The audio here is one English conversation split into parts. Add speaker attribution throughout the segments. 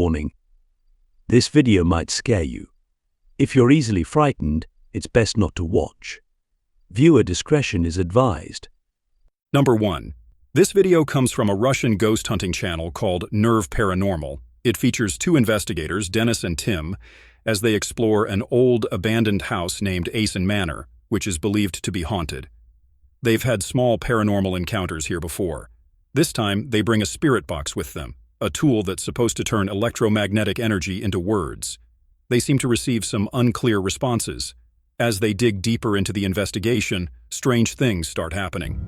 Speaker 1: warning. This video might scare you. If you're easily frightened, it's best not to watch. Viewer discretion is advised.
Speaker 2: Number 1. This video comes from a Russian ghost hunting channel called Nerve Paranormal. It features two investigators, Dennis and Tim, as they explore an old, abandoned house named Asen Manor, which is believed to be haunted. They've had small paranormal encounters here before. This time, they bring a spirit box with them, a tool that's supposed to turn electromagnetic energy into words. They seem to receive some unclear responses. As they dig deeper into the investigation, strange things start happening.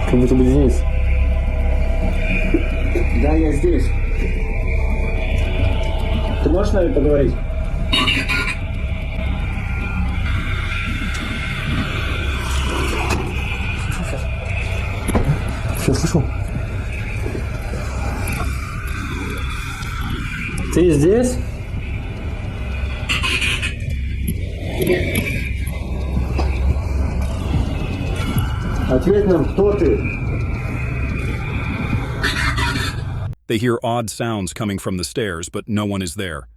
Speaker 3: Как будто бы Денис. Да, я здесь. Ты можешь с нами поговорить? Все, слышу. Ты здесь? Ответь нам, кто ты?
Speaker 2: They hear odd sounds coming from the stairs, but no one is there.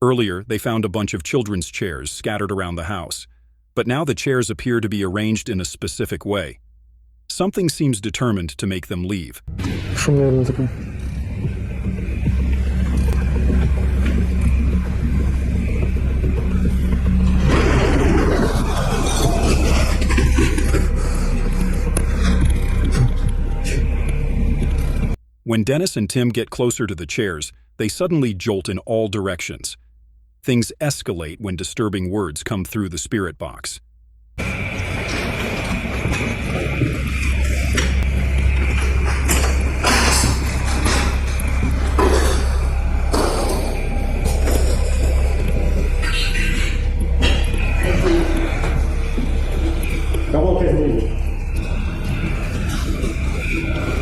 Speaker 2: Earlier, they found a bunch of children's chairs scattered around the house, but now the chairs appear to be arranged in a specific way. Something seems determined to make them leave.
Speaker 3: Шум, наверное, такой.
Speaker 2: When Dennis and Tim get closer to the chairs, they suddenly jolt in all directions. Things escalate when disturbing words come through the spirit box.
Speaker 3: Кого ты видишь?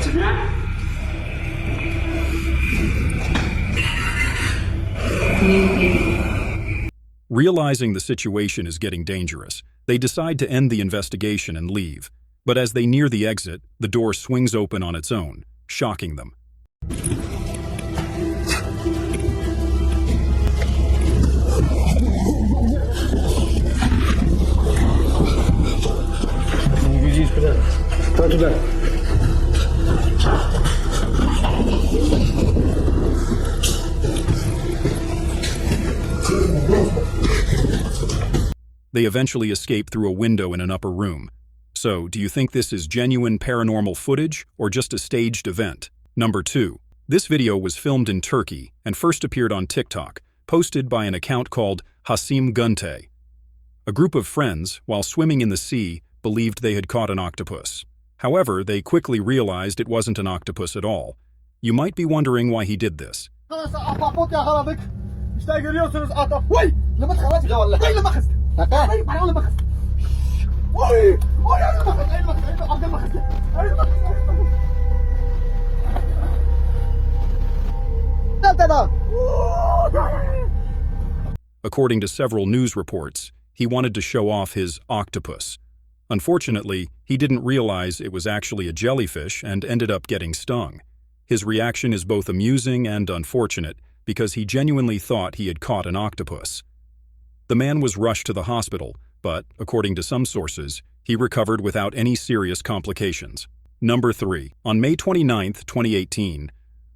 Speaker 3: Тебя?
Speaker 2: Realizing the situation is getting dangerous, they decide to end the investigation and leave. But as they near the exit, the door swings open on its own, shocking them.
Speaker 3: Кто туда?
Speaker 2: They eventually escape through a window in an upper room. So, do you think this is genuine paranormal footage or just a staged event? Number 2. This video was filmed in Turkey and first appeared on TikTok, posted by an account called Hasim Gunte. A group of friends, while swimming in the sea, believed they had caught an octopus. However, they quickly realized it wasn't an octopus at all. You might be wondering why he did this. According to several news reports, he wanted to show off his octopus. Unfortunately, he didn't realize it was actually a jellyfish and ended up getting stung. His reaction is both amusing and unfortunate because he genuinely thought he had caught an octopus. The man was rushed to the hospital, but, according to some sources, he recovered without any serious complications. Number 3. On May 29, 2018,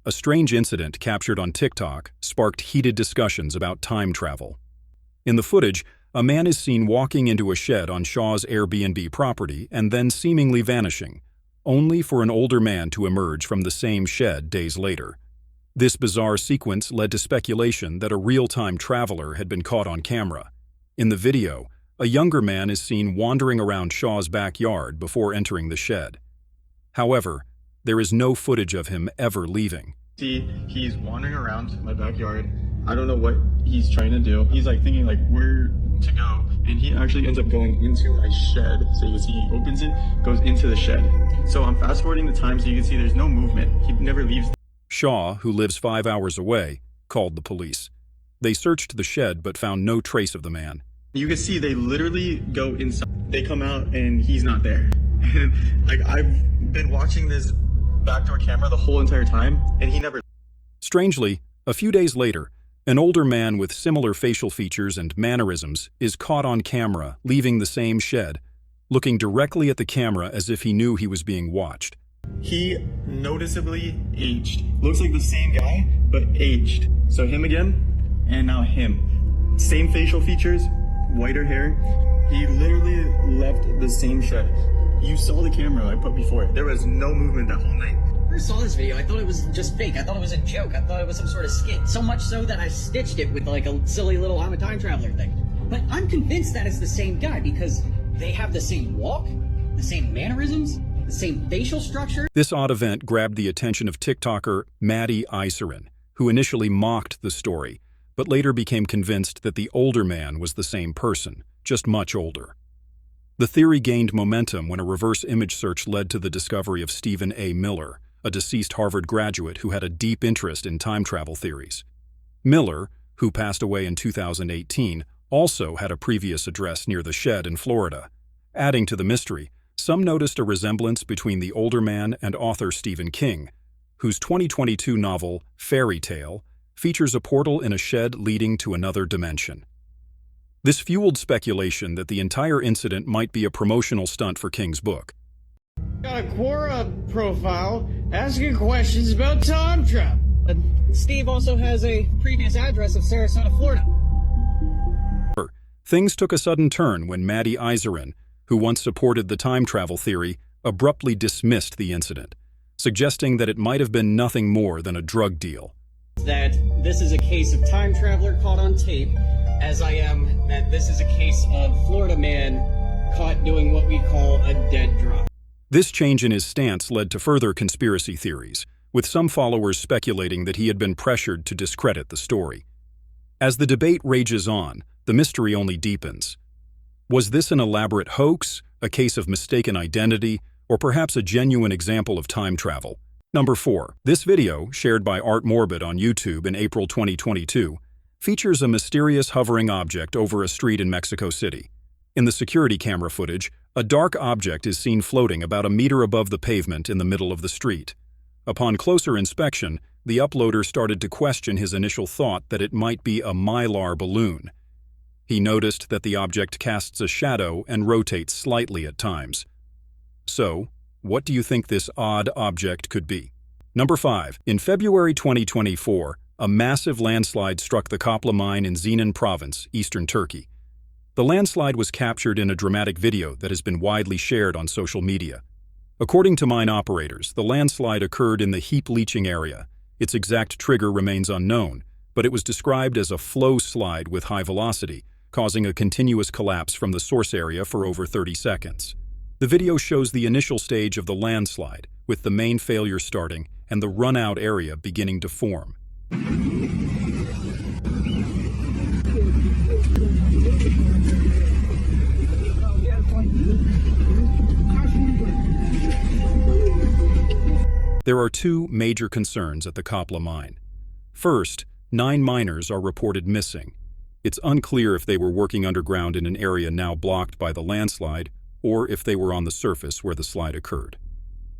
Speaker 2: a strange incident captured on TikTok sparked heated discussions about time travel. In the footage, a man is seen walking into a shed on Shaw's Airbnb property and then seemingly vanishing, only for an older man to emerge from the same shed days later. This bizarre sequence led to speculation that a real-time traveler had been caught on camera. In the video, a younger man is seen wandering around Shaw's backyard before entering the shed. However, there is no footage of him ever leaving.
Speaker 4: See, he's wandering around my backyard. I don't know what he's trying to do. He's like thinking like where to go, and he actually ends up going into my shed. So you can see he opens it, goes into the shed. So I'm fast forwarding the time so you can see there's no movement. He never leaves.
Speaker 2: Shaw, who lives 5 hours away, called the police. They searched the shed but found no trace of the man.
Speaker 4: You can see they literally go inside. They come out and he's not there. And like I've been watching this backdoor camera the whole entire time and he never.
Speaker 2: Strangely, a few days later, an older man with similar facial features and mannerisms is caught on camera leaving the same shed, looking directly at the camera as if he knew he was being watched.
Speaker 4: He noticeably aged. Looks like the same guy, but aged. So him again, and now him. Same facial features, whiter hair. He literally left the same shed. You saw the camera I put before. There was no movement that whole night.
Speaker 5: I saw this video, I thought it was just fake. I thought it was a joke. I thought it was some sort of skit. So much so that I stitched it with like a silly little I'm a time traveler thing. But I'm convinced that it's the same guy because they have the same walk, the same mannerisms, the same facial structure.
Speaker 2: This odd event grabbed the attention of TikToker Maddie Iserin, who initially mocked the story, but later became convinced that the older man was the same person, just much older. The theory gained momentum when a reverse image search led to the discovery of Stephen A. Miller, a deceased Harvard graduate who had a deep interest in time travel theories. Miller, who passed away in 2018, also had a previous address near the shed in Florida. Adding to the mystery, some noticed a resemblance between the older man and author Stephen King, whose 2022 novel, Fairy Tale, features a portal in a shed leading to another dimension. This fueled speculation that the entire incident might be a promotional stunt for King's book.
Speaker 6: Got a Quora profile asking questions about time travel.
Speaker 5: Steve also has a previous address of Sarasota, Florida.
Speaker 2: Things took a sudden turn when Maddie Iserin, who once supported the time travel theory, abruptly dismissed the incident, suggesting that it might have been nothing more than a drug deal.
Speaker 5: That this is a case of time traveler caught on tape, as I am that this is a case of Florida man caught doing what we call a dead drop.
Speaker 2: This change in his stance led to further conspiracy theories, with some followers speculating that he had been pressured to discredit the story. As the debate rages on, the mystery only deepens. Was this an elaborate hoax, a case of mistaken identity, or perhaps a genuine example of time travel? Number 4. This video, shared by Art Morbid on YouTube in April 2022, features a mysterious hovering object over a street in Mexico City. In the security camera footage, a dark object is seen floating about a meter above the pavement in the middle of the street. Upon closer inspection, the uploader started to question his initial thought that it might be a mylar balloon. He noticed that the object casts a shadow and rotates slightly at times. So, what do you think this odd object could be? Number 5. In February 2024, a massive landslide struck the Copla mine in Zenan province, eastern Turkey. The landslide was captured in a dramatic video that has been widely shared on social media. According to mine operators, the landslide occurred in the heap leaching area. Its exact trigger remains unknown, but it was described as a flow slide with high velocity, causing a continuous collapse from the source area for over 30 seconds. The video shows the initial stage of the landslide, with the main failure starting and the run-out area beginning to form. There are two major concerns at the Copla mine. First, 9 miners are reported missing. It's unclear if they were working underground in an area now blocked by the landslide or if they were on the surface where the slide occurred.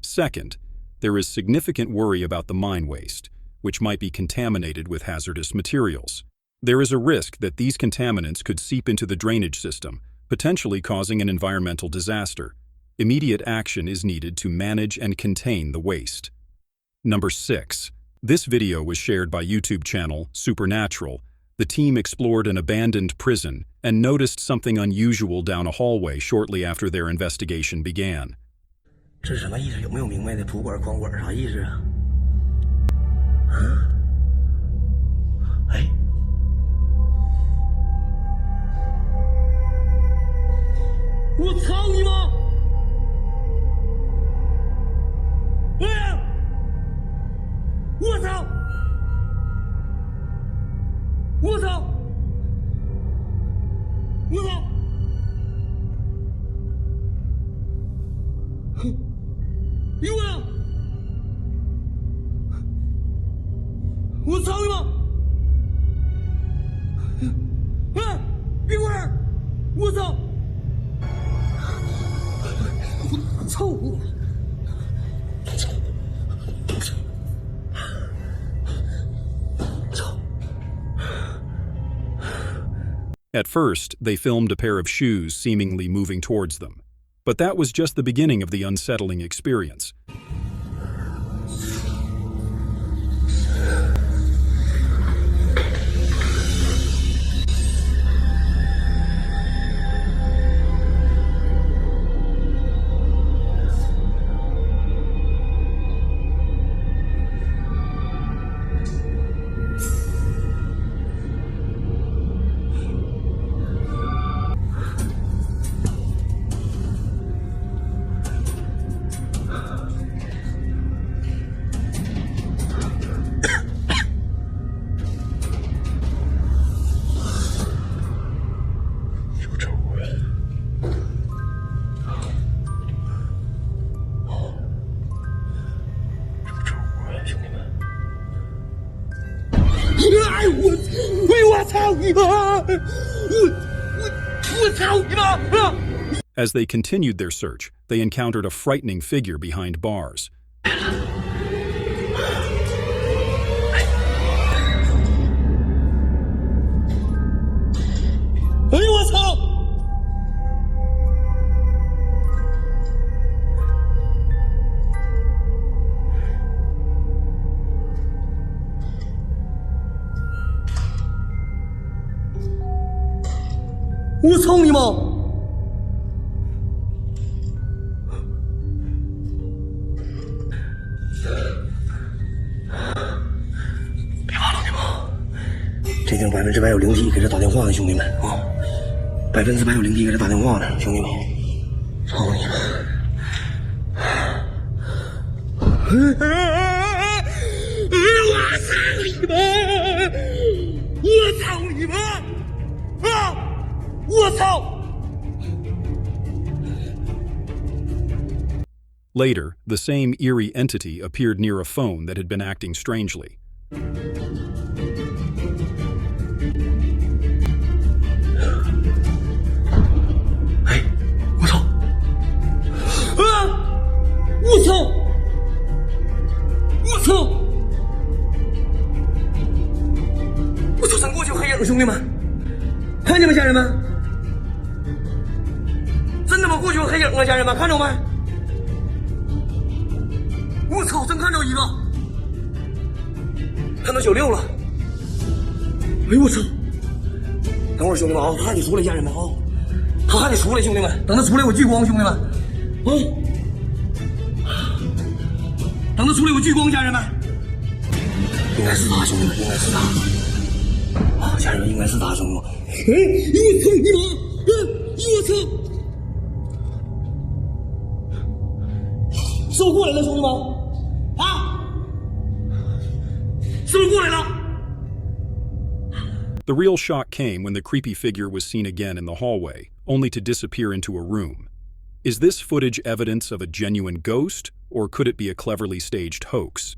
Speaker 2: Second, there is significant worry about the mine waste, which might be contaminated with hazardous materials. There is a risk that these contaminants could seep into the drainage system, potentially causing an environmental disaster. Immediate action is needed to manage and contain the waste. Number 6. This video was shared by YouTube channel Supernatural. The team explored an abandoned prison and noticed something unusual down a hallway shortly after their investigation began.
Speaker 7: 这是什么意思？有没有明白的主管、光管啥意思啊？哎，我操你妈！哎！我操！我操！我操！别过来！我操你妈！哎，别过来！操你！
Speaker 2: At first, they filmed a pair of shoes seemingly moving towards them. But that was just the beginning of the unsettling experience. As they continued their search, they encountered a frightening figure behind bars.
Speaker 7: 这地方100%有灵体给这打电话呢，兄弟们啊！100%有灵体给这打电话呢，兄弟们！操你妈！我操你妈！啊！我操！
Speaker 2: Later, the same eerie entity appeared near a phone that had been acting strangely.
Speaker 7: Hey, 我操！啊！我操！我操！我操！咱过去有黑影，兄弟们，看见没，家人们？真他妈过去有黑影啊，家人们，看着没？ 我操！真看着一个，看到96了。哎呦我操！等会儿兄弟们啊，他还得出来，家人们啊，他还得出来，兄弟们，等他出来我聚光，兄弟们啊，等他出来我聚光，家人们。应该是他，兄弟们，应该是他。啊，家人们，应该是他，兄弟们。哎，我操你妈！我操！收过来了，兄弟们。
Speaker 2: The real shock came when the creepy figure was seen again in the hallway, only to disappear into a room. Is this footage evidence of a genuine ghost, or could it be a cleverly staged hoax?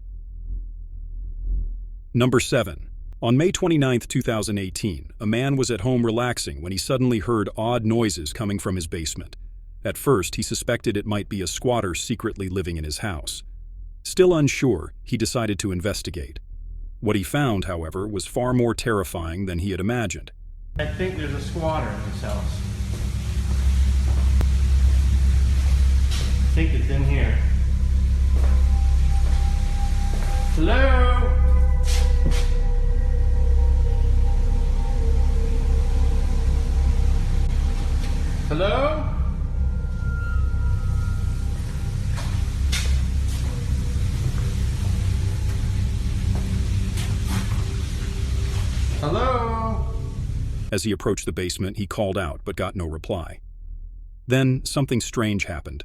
Speaker 2: Number 7. On May 29, 2018, a man was at home relaxing when he suddenly heard odd noises coming from his basement. At first, he suspected it might be a squatter secretly living in his house. Still unsure, he decided to investigate. What he found, however, was far more terrifying than he had imagined.
Speaker 3: I think there's a squatter in this house. I think it's in here. Hello? Hello? Hello?
Speaker 2: As he approached the basement, he called out but got no reply. Then something strange happened.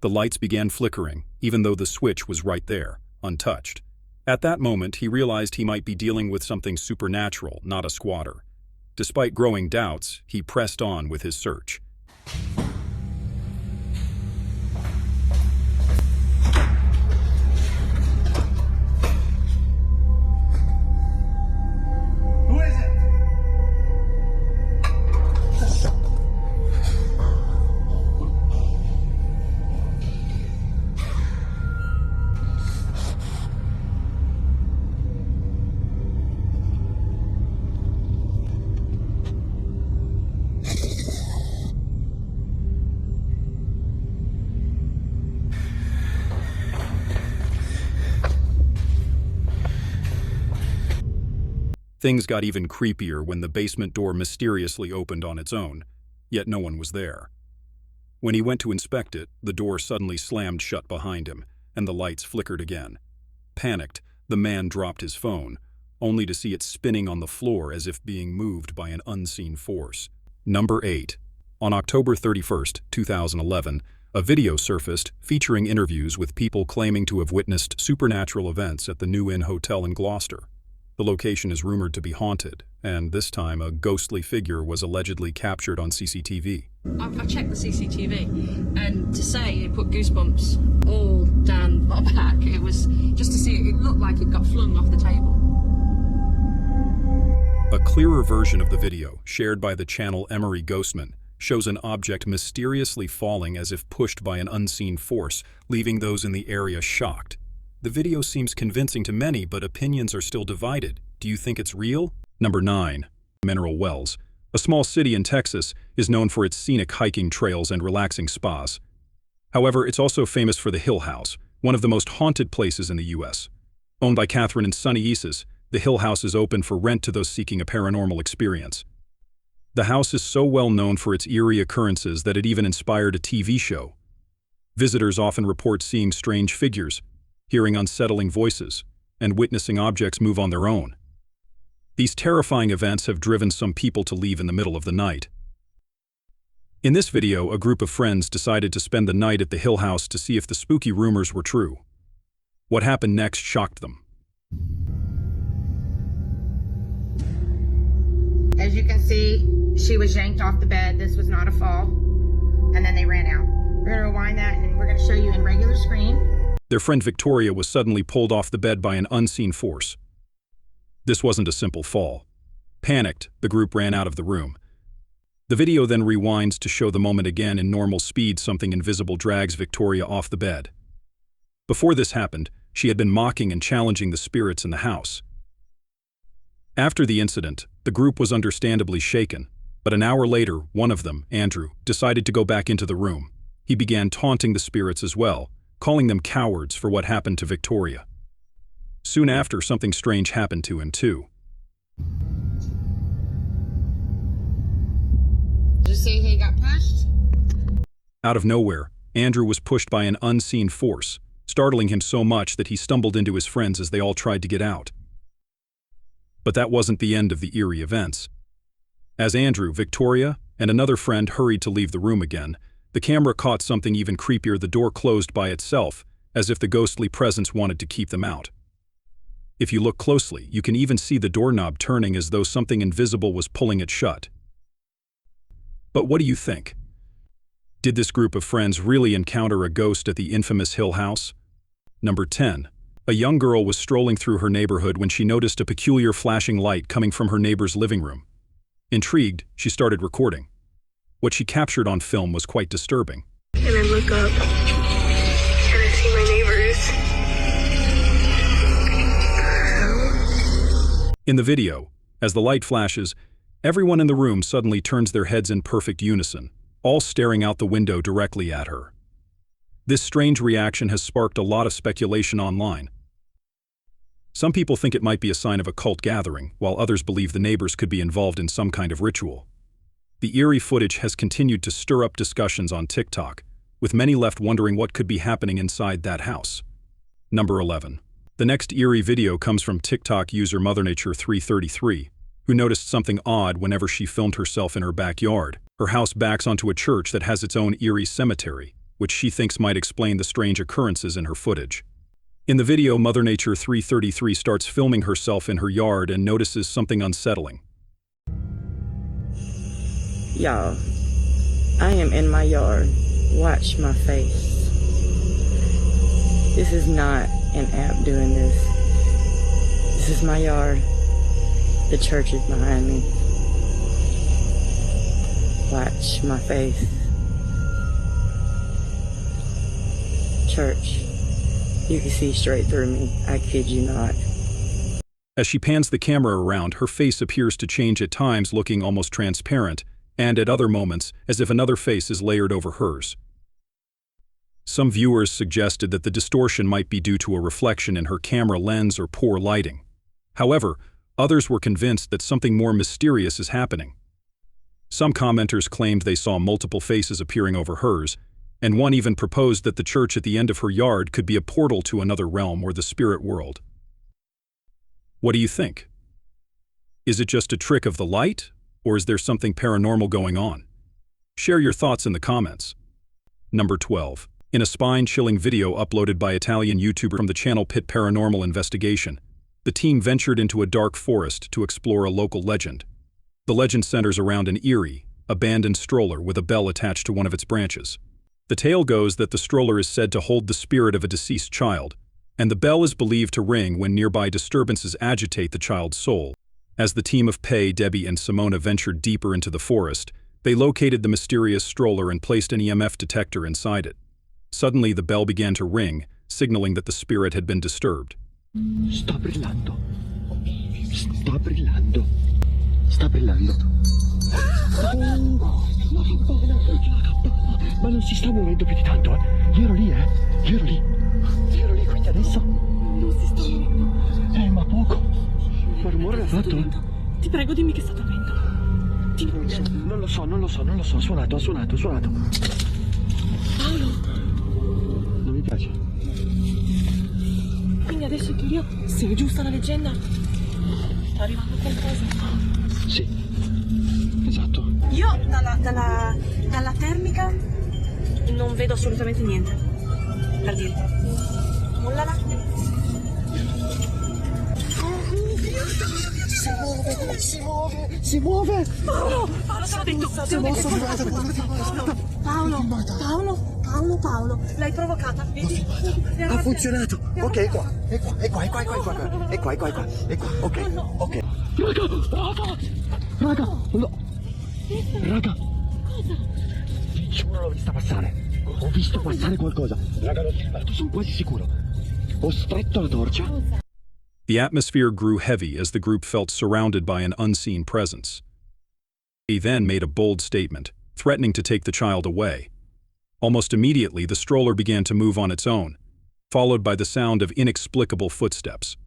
Speaker 2: The lights began flickering, even though the switch was right there, untouched. At that moment, he realized he might be dealing with something supernatural, not a squatter. Despite growing doubts, he pressed on with his search.
Speaker 3: Who is it?
Speaker 2: Things got even creepier when the basement door mysteriously opened on its own, yet no one was there. When he went to inspect it, the door suddenly slammed shut behind him, and the lights flickered again. Panicked, the man dropped his phone, only to see it spinning on the floor as if being moved by an unseen force. Number 8. On October 31st, 2011, a video surfaced featuring interviews with people claiming to have witnessed supernatural events at the New Inn Hotel in Gloucester. The location is rumored to be haunted, and this time a ghostly figure was allegedly captured on CCTV.
Speaker 8: I checked the CCTV, and to say it put goosebumps all down my back. It was just to see it looked like it got flung off the table.
Speaker 2: A clearer version of the video, shared by the channel Emery Ghostman, shows an object mysteriously falling as if pushed by an unseen force, leaving those in the area shocked. The video seems convincing to many, but opinions are still divided. Do you think it's real? Number 9. Mineral Wells. A small city in Texas is known for its scenic hiking trails and relaxing spas. However, it's also famous for the Hill House, one of the most haunted places in the U.S. Owned by Catherine and Sonny Isis, the Hill House is open for rent to those seeking a paranormal experience. The house is so well known for its eerie occurrences that it even inspired a TV show. Visitors often report seeing strange figures, hearing unsettling voices, and witnessing objects move on their own. These terrifying events have driven some people to leave in the middle of the night. In this video, a group of friends decided to spend the night at the Hill House to see if the spooky rumors were true. What happened next shocked them.
Speaker 9: As you can see, she was yanked off the bed. This was not a fall. And then they ran out. We're going to rewind that and we're going to show you in regular screen.
Speaker 2: Their friend Victoria was suddenly pulled off the bed by an unseen force. This wasn't a simple fall. Panicked, the group ran out of the room. The video then rewinds to show the moment again in normal speed. Something invisible drags Victoria off the bed. Before this happened, she had been mocking and challenging the spirits in the house. After the incident, the group was understandably shaken, but an hour later, one of them, Andrew, decided to go back into the room. He began taunting the spirits as well, calling them cowards for what happened to Victoria. Soon after, something strange happened to him too.
Speaker 9: Did you see he got pushed?
Speaker 2: Out of nowhere, Andrew was pushed by an unseen force, startling him so much that he stumbled into his friends as they all tried to get out. But that wasn't the end of the eerie events. As Andrew, Victoria, and another friend hurried to leave the room again, the camera caught something even creepier. The door closed by itself, as if the ghostly presence wanted to keep them out. If you look closely, you can even see the doorknob turning as though something invisible was pulling it shut. But what do you think? Did this group of friends really encounter a ghost at the infamous Hill House? Number 10. A young girl was strolling through her neighborhood when she noticed a peculiar flashing light coming from her neighbor's living room. Intrigued, she started recording. What she captured on film was quite disturbing.
Speaker 10: And I look up, and I see my neighbors.
Speaker 2: In the video, as the light flashes, everyone in the room suddenly turns their heads in perfect unison, all staring out the window directly at her. This strange reaction has sparked a lot of speculation online. Some people think it might be a sign of a cult gathering, while others believe the neighbors could be involved in some kind of ritual. The eerie footage has continued to stir up discussions on TikTok, with many left wondering what could be happening inside that house. Number 11. The next eerie video comes from TikTok user MotherNature333, who noticed something odd whenever she filmed herself in her backyard. Her house backs onto a church that has its own eerie cemetery, which she thinks might explain the strange occurrences in her footage. In the video, MotherNature333 starts filming herself in her yard and notices something unsettling.
Speaker 11: Y'all, I am in my yard. Watch my face. This is not an app doing this. This is my yard. The church is behind me. Watch my face. Church. You can see straight through me. I kid you not.
Speaker 2: As she pans the camera around, her face appears to change at times, looking almost transparent, and at other moments, as if another face is layered over hers. Some viewers suggested that the distortion might be due to a reflection in her camera lens or poor lighting. However, Others were convinced that something more mysterious is happening. Some commenters claimed they saw multiple faces appearing over hers, and one even proposed that the church at the end of her yard could be a portal to another realm or the spirit world. What do you think? Is it just a trick of the light, or is there something paranormal going on? Share your thoughts in the comments. Number 12. In a spine-chilling video uploaded by Italian YouTuber from the channel Pit Paranormal Investigation, the team ventured into a dark forest to explore a local legend. The legend centers around an eerie, abandoned stroller with a bell attached to one of its branches. The tale goes that the stroller is said to hold the spirit of a deceased child, and the bell is believed to ring when nearby disturbances agitate the child's soul. As the team of Pei, Debbie, and Simona ventured deeper into the forest, they located the mysterious stroller and placed an EMF detector inside it. Suddenly, the bell began to ring, signaling that the spirit had been disturbed.
Speaker 7: Sta brillando. Sta brillando. Sta brillando. Oh, la campana. Ma non si sta muovendo più di tanto, eh? Io ero lì, Io ero lì. Io ero lì, quindi adesso? Non si sta muovendo. Ma poco. Ma rumore l'ha fatto?
Speaker 8: Ti prego, dimmi che sta dormendo.
Speaker 7: Non lo so. Ha suonato.
Speaker 8: Paolo,
Speaker 7: Non mi piace.
Speaker 8: quindi adesso in teoria, se è giusta la leggenda, sta arrivando qualcosa.
Speaker 7: Sì. Esatto.
Speaker 8: Io dalla termica non vedo assolutamente niente. Per dire. Mollala.
Speaker 7: Si muove.
Speaker 8: Paolo, te l'ho detto. Paolo, l'hai provocata, vedi?
Speaker 7: Ha funzionato. Ok, è qua. È qua. Ok. Raga. No. Raga. Vi giuro l'ho vista passare. Ho visto passare qualcosa. Raga, l'ho filmato, sono quasi sicuro. Ho stretto la torcia.
Speaker 2: The atmosphere grew heavy as the group felt surrounded by an unseen presence. He then made a bold statement, threatening to take the child away. Almost immediately, the stroller began to move on its own, followed by the sound of inexplicable footsteps.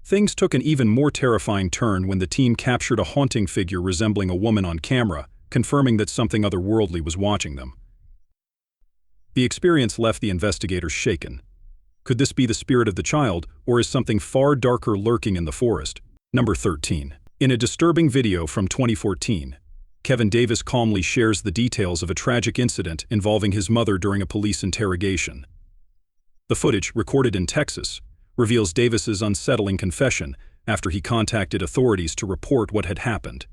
Speaker 2: Things took an even more terrifying turn when the team captured a haunting figure resembling a woman on camera, confirming that something otherworldly was watching them. The experience left the investigators shaken. Could this be the spirit of the child, or is something far darker lurking in the forest? Number 13. In a disturbing video from 2014, Kevin Davis calmly shares the details of a tragic incident involving his mother during a police interrogation. The footage, recorded in Texas, reveals Davis's unsettling confession after he contacted authorities to report what had happened.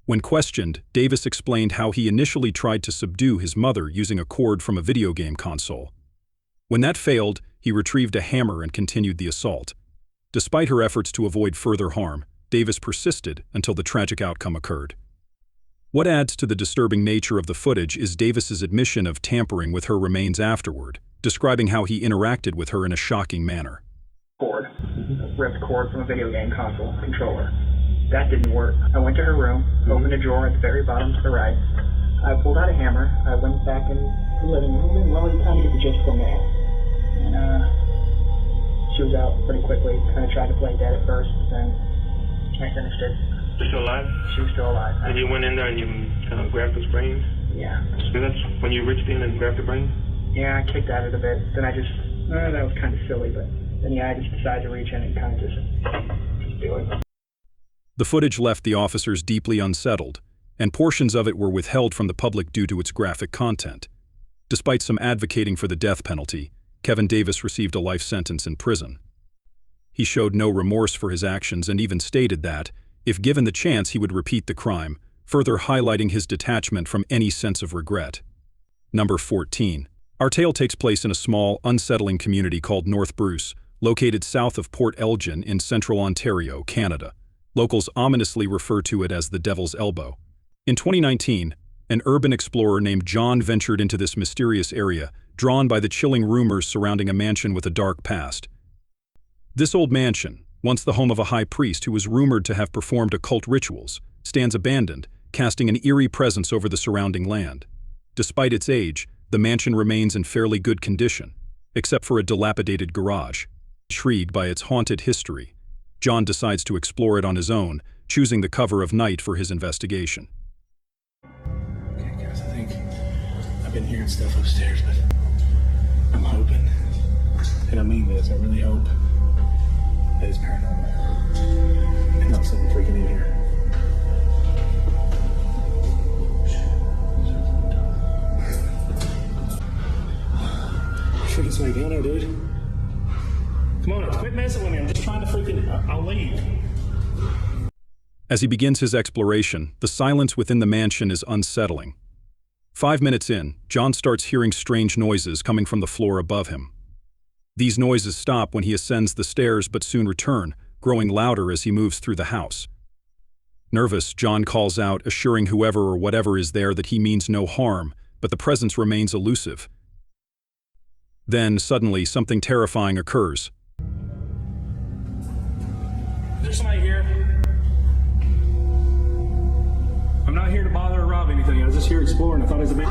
Speaker 2: When questioned, Davis explained how he initially tried to subdue his mother using a cord from a video game console. When that failed, he retrieved a hammer and continued the assault. Despite her efforts to avoid further harm, Davis persisted until the tragic outcome occurred. What adds to the disturbing nature of the footage is Davis's admission of tampering with her remains afterward, describing how he interacted with her in a shocking manner.
Speaker 12: Ripped cord from a video game console controller. That didn't work. I went to her room, opened a drawer at the very bottom to the right. I pulled out a hammer. I went back in the living room, and well, you kind of get the gist from there. And she was out pretty quickly. Kind of tried to play dead at first, but then I finished it.
Speaker 13: She's still alive?
Speaker 12: She was still alive.
Speaker 13: And you went in there and you grabbed those brains?
Speaker 12: Yeah.
Speaker 13: So that's when you reached in and grabbed the brain?
Speaker 12: Yeah, I kicked at it a bit. Then I just, that was kind of silly, but then yeah, I just decided to reach in and kind of just do it.
Speaker 2: The footage left the officers deeply unsettled, and portions of it were withheld from the public due to its graphic content. Despite some advocating for the death penalty, Kevin Davis received a life sentence in prison. He showed no remorse for his actions and even stated that, if given the chance, he would repeat the crime, further highlighting his detachment from any sense of regret. Number 14. Our tale takes place in a small, unsettling community called North Bruce, located south of Port Elgin in central Ontario, Canada. Locals ominously refer to it as the Devil's Elbow. In 2019, an urban explorer named John ventured into this mysterious area, drawn by the chilling rumors surrounding a mansion with a dark past. This old mansion, once the home of a high priest who was rumored to have performed occult rituals, stands abandoned, casting an eerie presence over the surrounding land. Despite its age, the mansion remains in fairly good condition, except for a dilapidated garage. Intrigued by its haunted history, John decides to explore it on his own, choosing the cover of night for his investigation.
Speaker 4: Okay, guys, I think I've been hearing stuff upstairs, but I'm hoping, and I mean this, I really hope that it's paranormal and not something freaking in here. Freaking somebody down there, dude. Come on, quit messing with me. I'm just trying to freaking. I'll leave.
Speaker 2: As he begins his exploration, the silence within the mansion is unsettling. 5 minutes in, John starts hearing strange noises coming from the floor above him. These noises stop when he ascends the stairs but soon return, growing louder as he moves through the house. Nervous, John calls out, assuring whoever or whatever is there that he means no harm, but the presence remains elusive. Then, suddenly, something terrifying occurs.
Speaker 4: There's somebody here. I'm not here to bother or rob anything. I was just here exploring. I thought it was a big...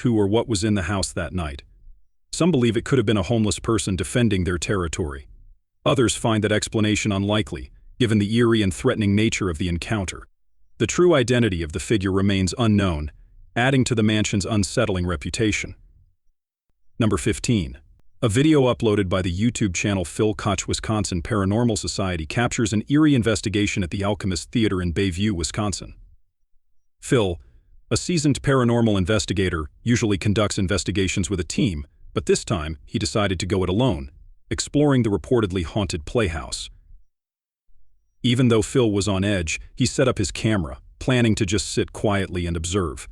Speaker 2: Who or what was in the house that night. Some believe it could have been a homeless person defending their territory. Others find that explanation unlikely, given the eerie and threatening nature of the encounter. The true identity of the figure remains unknown, adding to the mansion's unsettling reputation. Number 15. A video uploaded by the YouTube channel Phil Koch Wisconsin Paranormal Society captures an eerie investigation at the Alchemist Theater in Bayview, Wisconsin. Phil, a seasoned paranormal investigator, usually conducts investigations with a team, but this time he decided to go it alone, exploring the reportedly haunted playhouse. Even though Phil was on edge, he set up his camera, planning to just sit quietly and observe.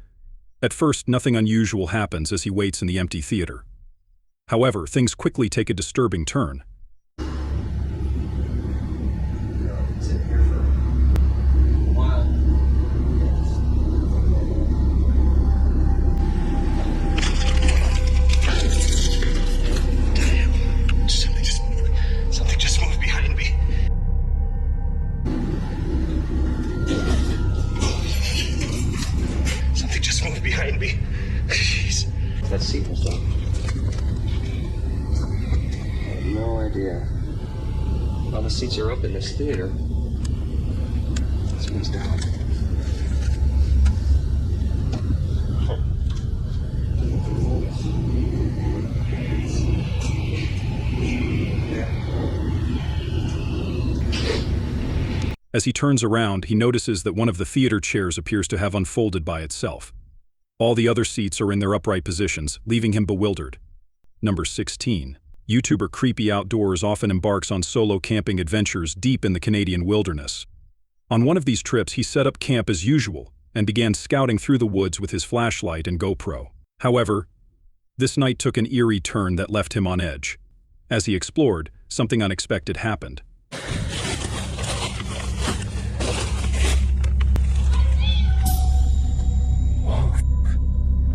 Speaker 2: At first, nothing unusual happens as he waits in the empty theater. However, things quickly take a disturbing turn.
Speaker 7: Something just moved behind me. Something just moved behind me. Jeez. That seat was up. I have no idea. All the seats are up in this theater. This one's down.
Speaker 2: As he turns around, he notices that one of the theater chairs appears to have unfolded by itself. All the other seats are in their upright positions, leaving him bewildered. Number 16. YouTuber Creepy Outdoors often embarks on solo camping adventures deep in the Canadian wilderness. On one of these trips, he set up camp as usual and began scouting through the woods with his flashlight and GoPro. However, this night took an eerie turn that left him on edge. As he explored, something unexpected happened.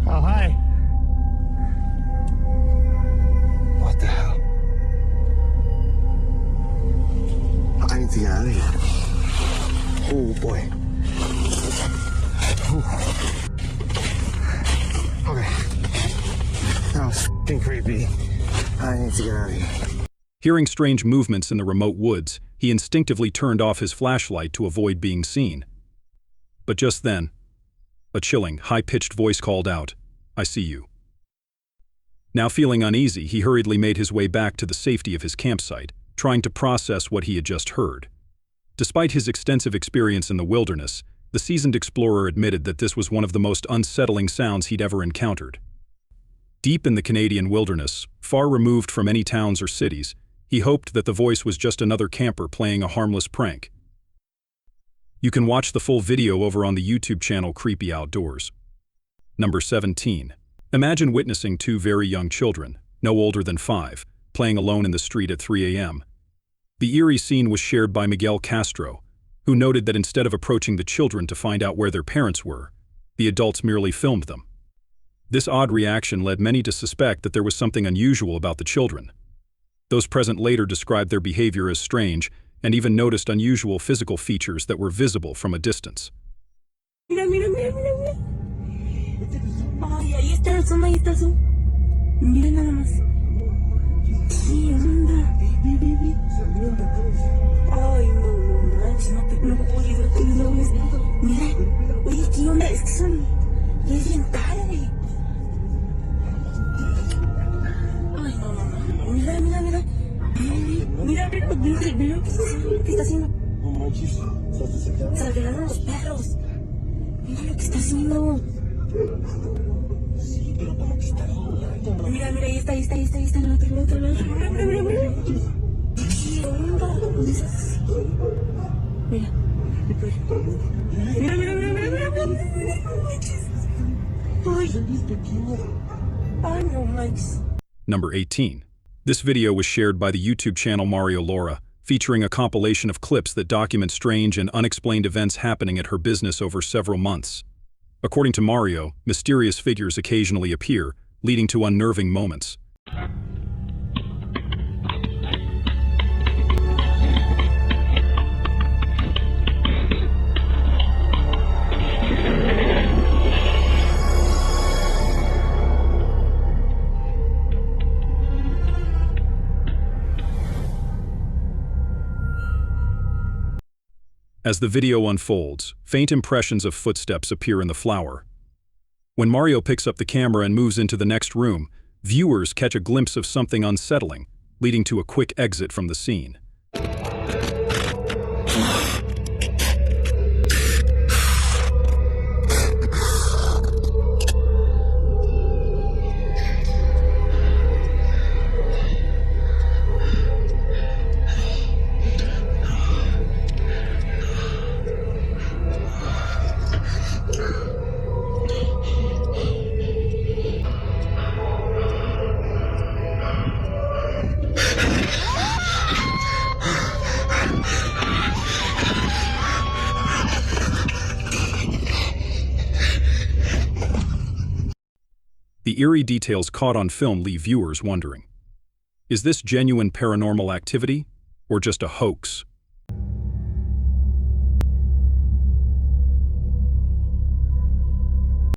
Speaker 3: Oh, hi.
Speaker 7: What the hell? I need to get out of here. Oh boy. Ooh. Okay. That was f***ing creepy. I need to get out of here.
Speaker 2: Hearing strange movements in the remote woods, he instinctively turned off his flashlight to avoid being seen. But just then, a chilling, high-pitched voice called out, "I see you." Now feeling uneasy, he hurriedly made his way back to the safety of his campsite, trying to process what he had just heard. Despite his extensive experience in the wilderness, the seasoned explorer admitted that this was one of the most unsettling sounds he'd ever encountered. Deep in the Canadian wilderness, far removed from any towns or cities, he hoped that the voice was just another camper playing a harmless prank. You can watch the full video over on the YouTube channel Creepy Outdoors. Number 17. Imagine witnessing two very young children, no older than 5, playing alone in the street at 3 a.m. The eerie scene was shared by Miguel Castro, who noted that instead of approaching the children to find out where their parents were, the adults merely filmed them. This odd reaction led many to suspect that there was something unusual about the children. Those present later described their behavior as strange and even noticed unusual physical features that were visible from a distance.
Speaker 7: Mira, mira, mira, mira, mira. Ay, ahí está el zoom, ahí está el zoom. Mira nada más. ¿Qué onda? Ay, no manches, no puedo ir a no ves. Mira, oye, ¿qué onda? Es que son... Es bien tarde. Ay, no. Mira. Mira, ¿qué está haciendo? Se alteraron los perros. Mira lo que está haciendo. Sí, pero como que está bien. Mira, ahí está el otro. Mira. ¿Qué onda? Mira. Ay, no manches.
Speaker 2: Number 18. This video was shared by the YouTube channel Mario Laura, featuring a compilation of clips that document strange and unexplained events happening at her business over several months. According to Mario, mysterious figures occasionally appear, leading to unnerving moments. As the video unfolds, faint impressions of footsteps appear in the flower. When Mario picks up the camera and moves into the next room, viewers catch a glimpse of something unsettling, leading to a quick exit from the scene. The eerie details caught on film leave viewers wondering, is this genuine paranormal activity or just a hoax?